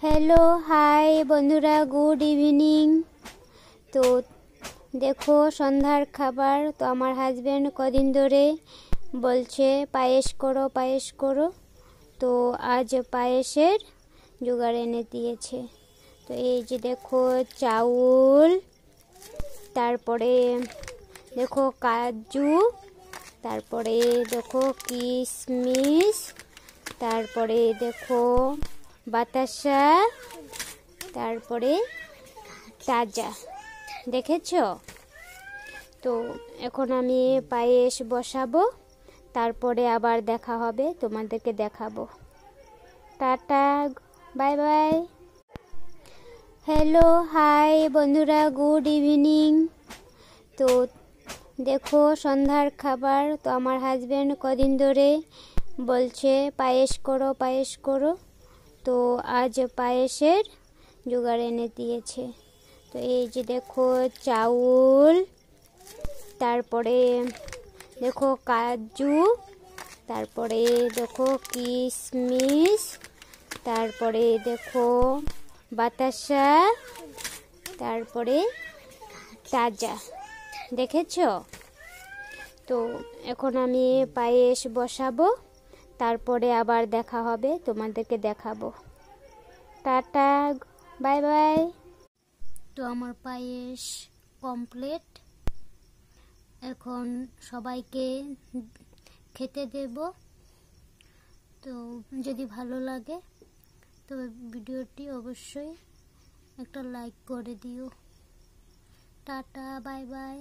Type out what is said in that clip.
Hello hi বন্ধুরা, good evening. তো দেখো সন্ধ্যার খাবার। তো আমার হাজব্যান্ড কদিন ধরে বলছে পায়েস করো পায়েস করো, তো আজ পায়েসের জোগাড় এনে দিয়েছে। তো এই যে দেখো চাউল, তারপরে দেখো কাজু, তারপরে দেখো কিশমিশ, তারপরে দেখো বাতাসা, তারপরে তাজা, দেখেছো? তো এখন আমি পায়েস বসাবো, তারপরে আবার দেখা হবে, তোমাদেরকে দেখাবো। Tata, bye bye. Hello hi বন্ধুরা, গুড ইভিনিং। তো দেখো সন্ধ্যার খাবার। তো আমার হাজব্যান্ড কদিন ধরে বলছে পায়েস করো পায়েস করো, তো আজ পায়েসের জোগাড় এনে দিয়েছে। তো এই যে দেখো চাউল, তারপরে দেখো কাজু, তারপরে দেখো কিশমিশ, তারপরে দেখো বাতাসা, তারপরে তাজা, দেখেছো? তো এখন আমি পায়েস বসাবো, তারপরে আবার দেখা হবে, তোমাদেরকে দেখাবো। Tata, bye bye. তো আমার পায়েস কমপ্লিট, এখন সবাইকে খেতে দেব। তো যদি ভালো লাগে তো ভিডিওটি অবশ্যই একটা লাইক করে দিও। Tata, bye bye.